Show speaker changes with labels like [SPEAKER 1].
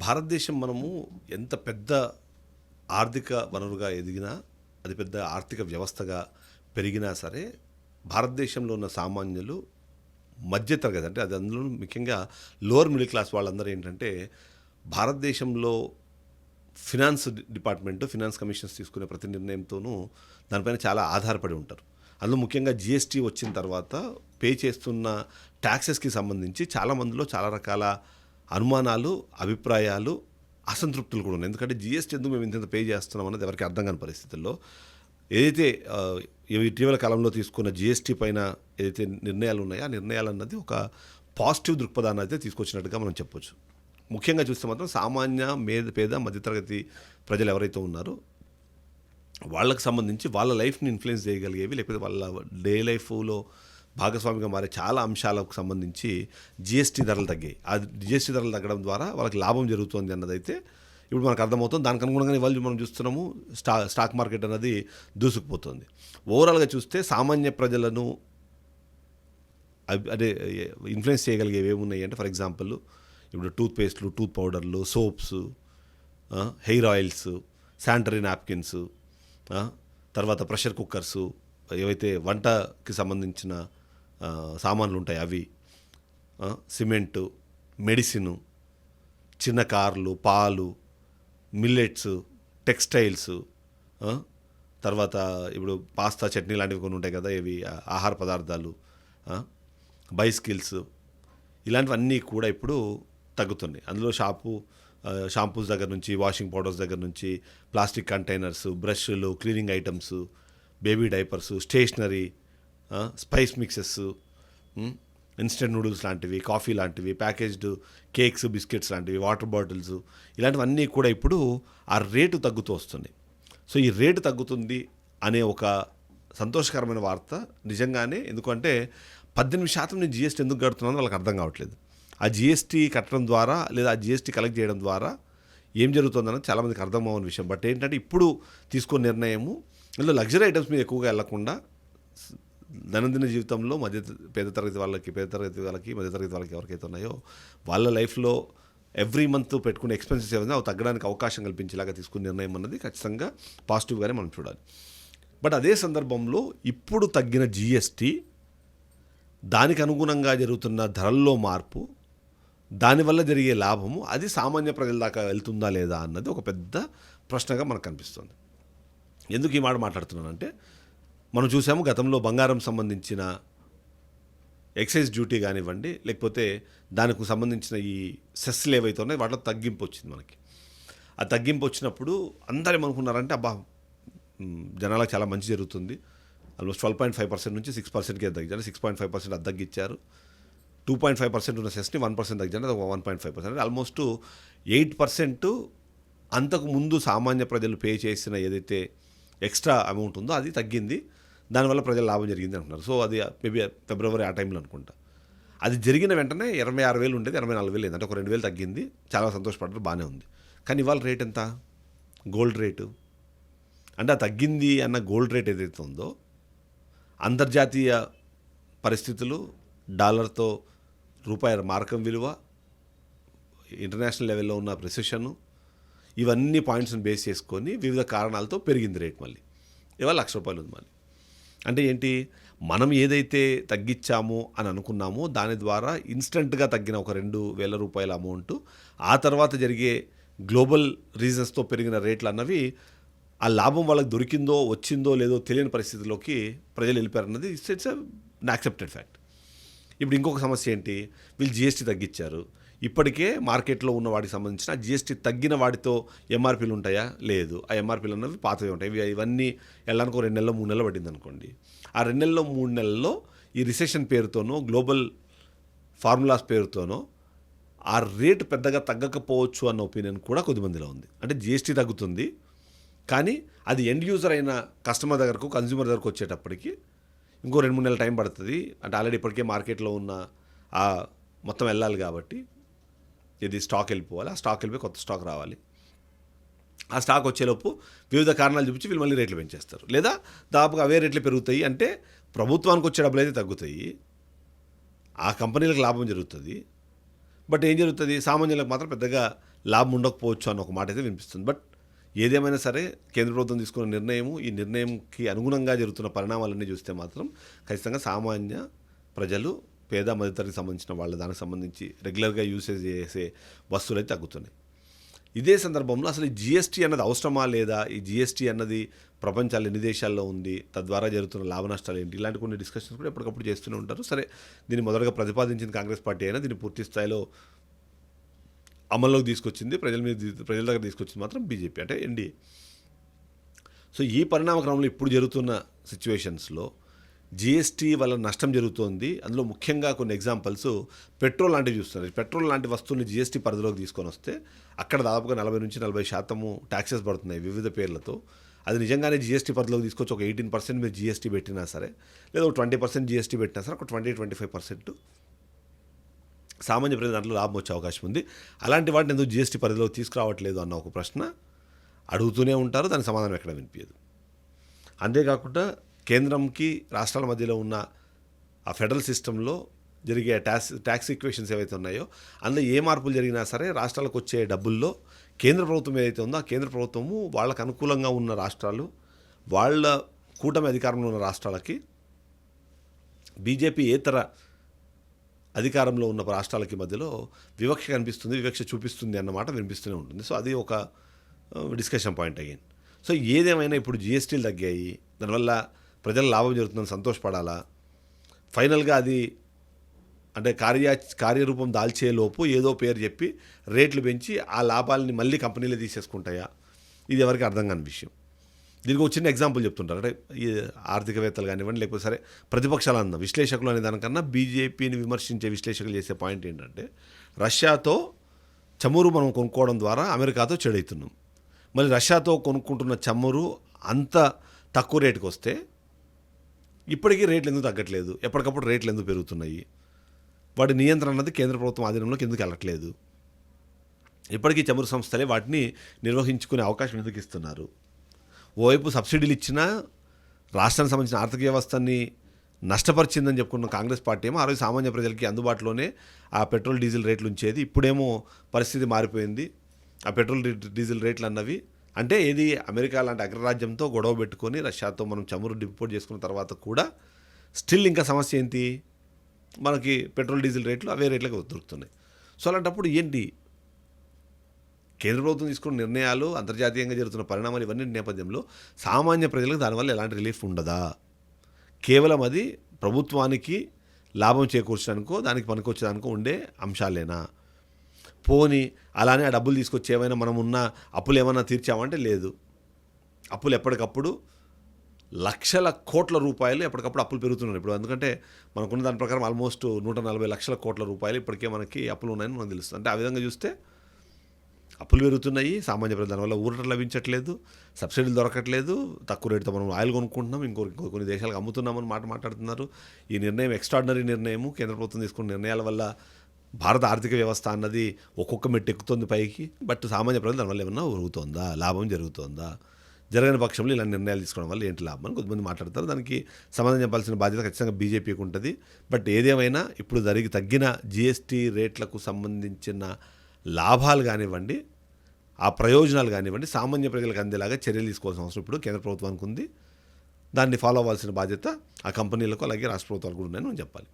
[SPEAKER 1] భారతదేశం మనము ఎంత పెద్ద ఆర్థిక వనరుగా ఎదిగినా, అది పెద్ద ఆర్థిక వ్యవస్థగా పెరిగినా సరే, భారతదేశంలో ఉన్న సామాన్యులు మధ్యతరగతి అంటే అది అందులో ముఖ్యంగా లోవర్ మిడిల్ క్లాస్ వాళ్ళందరూ ఏంటంటే భారతదేశంలో ఫినాన్స్ డిపార్ట్మెంటు, ఫినాన్స్ కమిషన్స్ తీసుకునే ప్రతి నిర్ణయంతోనూ దానిపైన చాలా ఆధారపడి ఉంటారు. అందులో ముఖ్యంగా జీఎస్టీ వచ్చిన తర్వాత పే చేస్తున్న ట్యాక్సెస్కి సంబంధించి చాలా మందిలో చాలా రకాల అనుమానాలు, అభిప్రాయాలు, అసంతృప్తులు కూడా ఉన్నాయి. ఎందుకంటే జీఎస్టీ ఎందుకు మేము ఇంత పే చేస్తున్నాం అన్నది ఎవరికి అర్థం కాని పరిస్థితుల్లో ఏదైతే ఇటీవల కాలంలో తీసుకున్న జీఎస్టీ పైన ఏదైతే నిర్ణయాలు ఉన్నాయో ఆ నిర్ణయాలు అన్నది ఒక పాజిటివ్ దృక్పథాన్ని అయితే తీసుకొచ్చినట్టుగా మనం చెప్పొచ్చు. ముఖ్యంగా చూస్తే మాత్రం సామాన్య పేద మధ్యతరగతి ప్రజలు ఎవరైతే ఉన్నారో వాళ్ళకి సంబంధించి వాళ్ళ లైఫ్ని ఇన్ఫ్లుయెన్స్ చేయగలిగేవి, లేకపోతే వాళ్ళ డే లైఫ్లో భాగస్వామిగా మారే చాలా అంశాలకు సంబంధించి జీఎస్టీ ధరలు తగ్గాయి. ఆ జీఎస్టీ ధరలు తగ్గడం ద్వారా వాళ్ళకి లాభం జరుగుతుంది అన్నదైతే ఇప్పుడు మనకు అర్థమవుతుంది. దానికి అనుగుణంగానే ఇవాళ మనం చూస్తున్నాము స్టాక్ మార్కెట్ అనేది దూసుకుపోతుంది. ఓవరాల్గా చూస్తే సామాన్య ప్రజలను అదే ఇన్ఫ్లుయెన్స్ చేయగలిగేవి ఏమున్నాయి అంటే, ఫర్ ఎగ్జాంపుల్ ఇప్పుడు టూత్ పేస్ట్లు, టూత్ పౌడర్లు, soaps, hair oils, sanitary napkins, తర్వాత ప్రెషర్ కుక్కర్సు, ఏవైతే వంటకి సంబంధించిన సామాన్లు ఉంటాయి అవి, సిమెంటు, మెడిసిను, చిన్న కార్లు, పాలు, మిల్లెట్స్, టెక్స్టైల్స్, తర్వాత ఇప్పుడు పాస్తా, చట్నీ లాంటివి కొన్ని ఉంటాయి కదా, ఇవి ఆహార పదార్థాలు, బైస్కిల్స్, ఇలాంటివన్నీ కూడా ఇప్పుడు తగ్గుతున్నాయి. అందులో షాంపూస్ దగ్గర నుంచి, వాషింగ్ పౌడర్స్ దగ్గర నుంచి, ప్లాస్టిక్ కంటైనర్స్, బ్రష్లు, cleaning items, baby diapers, stationery, spice mixes, instant noodles లాంటివి, కాఫీ లాంటివి, ప్యాకేజ్డ్ కేక్స్, బిస్కెట్స్ లాంటివి, వాటర్ బాటిల్స్, ఇలాంటివన్నీ కూడా ఇప్పుడు ఆ రేటు తగ్గుతూ వస్తుంది. సో ఈ రేటు తగ్గుతుంది అనే ఒక సంతోషకరమైన వార్త నిజంగానే. ఎందుకంటే 18% నేను జీఎస్టీ ఎందుకు కడుతున్నానో వాళ్ళకి అర్థం కావట్లేదు. ఆ జీఎస్టీ కట్టడం ద్వారా లేదా ఆ జీఎస్టీ కలెక్ట్ చేయడం ద్వారా ఏం జరుగుతుందన్నది చాలామందికి అర్థం అవ్వని విషయం. బట్ ఏంటంటే ఇప్పుడు తీసుకున్న నిర్ణయము ఇందులో లగ్జరీ ఐటమ్స్ మీద ఎక్కువగా వెళ్లకుండా దైనందిన జీవితంలో పేద తరగతి వాళ్ళకి, మధ్యతరగతి వాళ్ళకి ఎవరికైతే ఉన్నాయో వాళ్ళ లైఫ్లో ఎవ్రీ మంత్ పెట్టుకునే ఎక్స్పెన్సెస్ ఏమైనా అవి తగ్గడానికి అవకాశం కల్పించేలాగా తీసుకునే నిర్ణయం అన్నది ఖచ్చితంగా పాజిటివ్గానే మనం చూడాలి. బట్ అదే సందర్భంలో ఇప్పుడు తగ్గిన జీఎస్టీ, దానికి అనుగుణంగా జరుగుతున్న ధరల్లో మార్పు, దానివల్ల జరిగే లాభము అది సామాన్య ప్రజల దాకా వెళ్తుందా లేదా అన్నది ఒక పెద్ద ప్రశ్నగా మనకు కనిపిస్తుంది. ఎందుకు ఈ మాట మాట్లాడుతున్నానంటే, మనం చూసాము గతంలో బంగారం సంబంధించిన ఎక్సైజ్ డ్యూటీ కానివ్వండి, లేకపోతే దానికి సంబంధించిన ఈ సెస్లు ఏవైతే ఉన్నాయో వాటిలో తగ్గింపు వచ్చింది మనకి. ఆ తగ్గింపు వచ్చినప్పుడు అందరూ ఏమనుకున్నారంటే, అబ్బా జనాలకు చాలా మంచి జరుగుతుంది, ఆల్మోస్ట్ 12.5% నుంచి 6%కే తగ్గించారు, 6.5% అది తగ్గించారు, 2.5% ఉన్న సెస్ని 1% తగ్గించారు, అది 1.5%, ఆల్మోస్ట్ 8% అంతకు ముందు సామాన్య ప్రజలు పే చేసిన ఏదైతే ఎక్స్ట్రా అమౌంట్ ఉందో అది తగ్గింది, దానివల్ల ప్రజల లాభం జరిగింది అంటున్నారు. సో అది మేబీ ఫిబ్రవరి ఆ టైంలో అనుకుంటా. అది జరిగిన వెంటనే 26,000 ఉండేది 24,000 అయింది, అంటే ఒక 2,000 తగ్గింది. చాలా సంతోషపడ్డారు, బాగానే ఉంది. కానీ ఇవాళ రేట్ ఎంత? గోల్డ్ రేటు అంటే ఆ తగ్గింది అన్న గోల్డ్ రేట్ ఏదైతే ఉందో, అంతర్జాతీయ పరిస్థితులు, డాలర్తో రూపాయి మారకం విలువ, ఇంటర్నేషనల్ లెవెల్లో ఉన్న రెసెషన్, ఇవన్నీ పాయింట్స్ని బేస్ చేసుకొని వివిధ కారణాలతో పెరిగింది రేట్. మళ్ళీ ఇవాళ ₹1,00,000 ఉంది. మళ్ళీ అంటే ఏంటి, మనం ఏదైతే తగ్గించామో అని అనుకున్నామో దాని ద్వారా ఇన్స్టెంట్గా తగ్గిన ఒక ₹2,000 అమౌంట్, ఆ తర్వాత జరిగే గ్లోబల్ రీజన్స్తో పెరిగిన రేట్లు అన్నవి ఆ లాభం వాళ్ళకి దొరికిందో వచ్చిందో లేదో తెలియని పరిస్థితిలోకి ప్రజలు వెళ్ళిపోయారన్నది ఇట్స్ అన్ యాక్సెప్టెడ్ ఫ్యాక్ట్. ఇప్పుడు ఇంకొక సమస్య ఏంటి, వీళ్ళు జీఎస్టీ తగ్గించారు, ఇప్పటికే మార్కెట్లో ఉన్న వాటికి సంబంధించిన జీఎస్టీ తగ్గిన వాటితో ఎంఆర్పీలు ఉంటాయా? లేదు. ఆ ఎంఆర్పీలు అన్నవి పాతవి ఉంటాయి. ఇవన్నీ వెళ్ళడానికి 2 నెలలు 3 నెలలు పట్టింది అనుకోండి. ఆ 2 నెలల్లో 3 నెలల్లో ఈ రిసెషన్ పేరుతోనో, గ్లోబల్ ఫార్ములాస్ పేరుతోనో ఆ రేటు పెద్దగా తగ్గకపోవచ్చు అన్న ఒపీనియన్ కూడా కొద్దిమందిలో ఉంది. అంటే జీఎస్టీ తగ్గుతుంది, కానీ అది ఎండ్ యూజర్ అయిన కస్టమర్ దగ్గరకు, కన్జ్యూమర్ దగ్గరకు వచ్చేటప్పటికి ఇంకో 2-3 నెలల టైం పడుతుంది. అంటే ఆల్రెడీ ఇప్పటికే మార్కెట్లో ఉన్న ఆ మొత్తం వెళ్ళాలి కాబట్టి ఇది స్టాక్ వెళ్ళిపోవాలి, ఆ స్టాక్ వెళ్ళిపోయి కొత్త స్టాక్ రావాలి. ఆ స్టాక్ వచ్చేలోపు వివిధ కారణాలు చూపించి వీళ్ళు మళ్ళీ రేట్లు పెంచేస్తారు, లేదా దాదాపుగా అవే రేట్లు పెరుగుతాయి. అంటే ప్రభుత్వానికి వచ్చే డబ్బులు అయితే తగ్గుతాయి, ఆ కంపెనీలకు లాభం జరుగుతుంది. బట్ ఏం జరుగుతుంది, సామాన్యులకు మాత్రం పెద్దగా లాభం ఉండకపోవచ్చు అన్న ఒక మాట అయితే వినిపిస్తుంది. బట్ ఏదేమైనా సరే కేంద్ర ప్రభుత్వం తీసుకున్న నిర్ణయము, ఈ నిర్ణయంకి అనుగుణంగా జరుగుతున్న పరిణామాలన్నీ చూస్తే మాత్రం ఖచ్చితంగా సామాన్య ప్రజలు, పేద మధ్యతరగతికి సంబంధించిన వాళ్ళ దానికి సంబంధించి రెగ్యులర్గా యూసేజ్ చేసే వస్తువులు అయితే తగ్గుతున్నాయి. ఇదే సందర్భంలో అసలు ఈ జీఎస్టీ అన్నది అవసరమా లేదా, ఈ జీఎస్టీ అన్నది ప్రపంచాలు ఎన్ని దేశాల్లో ఉంది, తద్వారా జరుగుతున్న లాభ నష్టాలు ఏంటి, ఇలాంటి కొన్ని డిస్కషన్స్ కూడా ఎప్పటికప్పుడు చేస్తూనే ఉంటారు. సరే, దీన్ని మొదటగా ప్రతిపాదించింది కాంగ్రెస్ పార్టీ అయినా దీన్ని పూర్తి స్థాయిలో అమల్లోకి తీసుకొచ్చింది, ప్రజల దగ్గర తీసుకొచ్చింది మాత్రం బీజేపీ, అంటే ఎన్డీఏ. సో ఈ పరిణామ క్రమంలో ఇప్పుడు జరుగుతున్న సిచ్యువేషన్స్లో జీఎస్టీ వల్ల నష్టం జరుగుతోంది. అందులో ముఖ్యంగా కొన్ని ఎగ్జాంపుల్స్ పెట్రోల్ లాంటివి చూస్తున్నారు. పెట్రోల్ లాంటి వస్తువుల్ని జీఎస్టీ పరిధిలోకి తీసుకొని వస్తే అక్కడ దాదాపుగా 40-40% ట్యాక్సెస్ పడుతున్నాయి వివిధ పేర్లతో. అది నిజంగానే జీఎస్టీ పరిధిలోకి తీసుకొచ్చి ఒక 18% మీరు జీఎస్టీ పెట్టినా సరే, లేదా ఒక 20% జీఎస్టీ పెట్టినా సరే, ఒక 20-25% సామాన్య ప్రజల దాంట్లో లాభం వచ్చే అవకాశం ఉంది. అలాంటి వాటిని ఎందుకు జీఎస్టీ పరిధిలోకి తీసుకురావట్లేదు అన్న ఒక ప్రశ్న అడుగుతూనే ఉంటారు, దానికి సమాధానం ఎక్కడ వినిపించదు. అంతేకాకుండా కేంద్రంకి రాష్ట్రాల మధ్యలో ఉన్న ఆ ఫెడరల్ సిస్టంలో జరిగే ట్యాక్స్ ఈక్వేషన్స్ ఏవైతే ఉన్నాయో అందులో ఏ మార్పులు జరిగినా సరే రాష్ట్రాలకు వచ్చే డబ్బుల్లో కేంద్ర ప్రభుత్వం ఏదైతే ఉందో ఆ కేంద్ర ప్రభుత్వము వాళ్ళకు అనుకూలంగా ఉన్న రాష్ట్రాలు, వాళ్ళ కూటమి అధికారంలో ఉన్న రాష్ట్రాలకి బీజేపీ ఏతర అధికారంలో ఉన్న రాష్ట్రాలకి మధ్యలో వివక్ష కనిపిస్తుంది, వివక్ష చూపిస్తుంది అన్నమాట వినిపిస్తూనే ఉంటుంది. సో అది ఒక డిస్కషన్ పాయింట్ అయ్యింది. సో ఏదేమైనా ఇప్పుడు జీఎస్టీలు తగ్గాయి, దానివల్ల ప్రజల లాభం జరుగుతుందని సంతోషపడాలా, ఫైనల్గా అది అంటే కార్యరూపం దాల్చేలోపు ఏదో పేరు చెప్పి రేట్లు పెంచి ఆ లాభాలని మళ్ళీ కంపెనీలే తీసేసుకుంటాయా, ఇది ఎవరికి అర్థం కాని విషయం. దీనికి ఒక చిన్న ఎగ్జాంపుల్ చెప్తుంటారు. అంటే ఈ ఆర్థికవేత్తలు కానివ్వండి, లేకపోతే సరే ప్రతిపక్షాలు అన్న విశ్లేషకులు అనే దానికన్నా బీజేపీని విమర్శించే విశ్లేషకులు చేసే పాయింట్ ఏంటంటే, రష్యాతో చమురు మనం కొనుక్కోవడం ద్వారా అమెరికాతో చెడవుతున్నాం. మళ్ళీ రష్యాతో కొనుక్కుంటున్న చమురు అంత తక్కువ రేటుకి వస్తే ఇప్పటికీ రేట్లు ఎందుకు తగ్గట్లేదు, ఎప్పటికప్పుడు రేట్లు ఎందుకు పెరుగుతున్నాయి, వాటి నియంత్రణ అన్నది కేంద్ర ప్రభుత్వం ఆధీనంలోకి ఎందుకు వెళ్ళట్లేదు, ఇప్పటికీ చమురు సంస్థలే వాటిని నిర్వహించుకునే అవకాశం ఎందుకు ఇస్తున్నారు. ఓవైపు సబ్సిడీలు ఇచ్చినా రాష్ట్రానికి సంబంధించిన ఆర్థిక వ్యవస్థని నష్టపరిచిందని చెప్పుకున్న కాంగ్రెస్ పార్టీ ఏమో ఆ రోజు సామాన్య ప్రజలకి అందుబాటులోనే ఆ పెట్రోల్ డీజిల్ రేట్లు ఉంచేది. ఇప్పుడేమో పరిస్థితి మారిపోయింది. ఆ పెట్రోల్ డీజిల్ రేట్లు అన్నవి అంటే ఏది అమెరికా లాంటి అగ్రరాజ్యంతో గొడవ పెట్టుకొని రష్యాతో మనం చమురు ఇంపోర్ట్ చేసుకున్న తర్వాత కూడా స్టిల్ ఇంకా సమస్య ఏంటి, మనకి పెట్రోల్ డీజిల్ రేట్లు అవే రేట్లకు దొరుకుతున్నాయి. సో అలాంటప్పుడు ఏంటి కేంద్ర ప్రభుత్వం తీసుకున్న నిర్ణయాలు, అంతర్జాతీయంగా జరుగుతున్న పరిణామాలు ఇవన్నీ నేపథ్యంలో సామాన్య ప్రజలకు దానివల్ల ఎలాంటి రిలీఫ్ ఉండదా, కేవలం అది ప్రభుత్వానికి లాభం చేకూర్చడానికో దానికి పనికొచ్చేదానికో ఉండే అంశాలేనా. పోని అలానే ఆ డబ్బులు తీసుకొచ్చి ఏమైనా మనం ఉన్న అప్పులు ఏమైనా తీర్చామంటే లేదు. అప్పులు ఎప్పటికప్పుడు లక్షల కోట్ల రూపాయలు ఎప్పటికప్పుడు అప్పులు పెరుగుతున్నాయి ఇప్పుడు. ఎందుకంటే మనకున్న దాని ప్రకారం ఆల్మోస్ట్ 140 లక్షల కోట్ల రూపాయలు ఇప్పటికే మనకి అప్పులు ఉన్నాయని మనకు తెలుస్తుంది. అంటే ఆ విధంగా చూస్తే అప్పులు పెరుగుతున్నాయి, సామాన్య ప్రజల దానివల్ల ఊరట లభించట్లేదు, సబ్సిడీలు దొరకట్లేదు, తక్కువ రేటుతో మనం ఆయిల్ కొనుక్కుంటున్నాం, ఇంకో కొన్ని దేశాలకు అమ్ముతున్నామని మాట్లాడుతున్నారు. ఈ నిర్ణయం ఎక్స్ట్రాడినరీ నిర్ణయము. కేంద్ర ప్రభుత్వం తీసుకున్న నిర్ణయాల వల్ల భారత ఆర్థిక వ్యవస్థ అన్నది ఒక్కొక్క మెట్టు ఎక్కుతుంది పైకి. బట్ సామాన్య ప్రజలు దానివల్ల ఏమన్నా జరుగుతుందా, లాభం జరుగుతుందా, జరగని పక్షంలో ఇలాంటి నిర్ణయాలు తీసుకోవడం వల్ల ఏంటి లాభం అని కొంతమంది మాట్లాడతారు. దానికి సమాధానం చెప్పాల్సిన బాధ్యత ఖచ్చితంగా బీజేపీకి ఉంటుంది. బట్ ఏదేమైనా ఇప్పుడు తగ్గిన జీఎస్టీ రేట్లకు సంబంధించిన లాభాలు కానివ్వండి, ఆ ప్రయోజనాలు కానివ్వండి, సామాన్య ప్రజలకు అందేలాగా చర్యలు తీసుకోవాల్సిన అవసరం ఇప్పుడు కేంద్ర ప్రభుత్వానికి ఉంది. దాన్ని ఫాలో అవ్వాల్సిన బాధ్యత ఆ కంపెనీలకు అలాగే రాష్ట్ర ప్రభుత్వాలకు కూడా ఉన్నాయని మనం చెప్పాలి.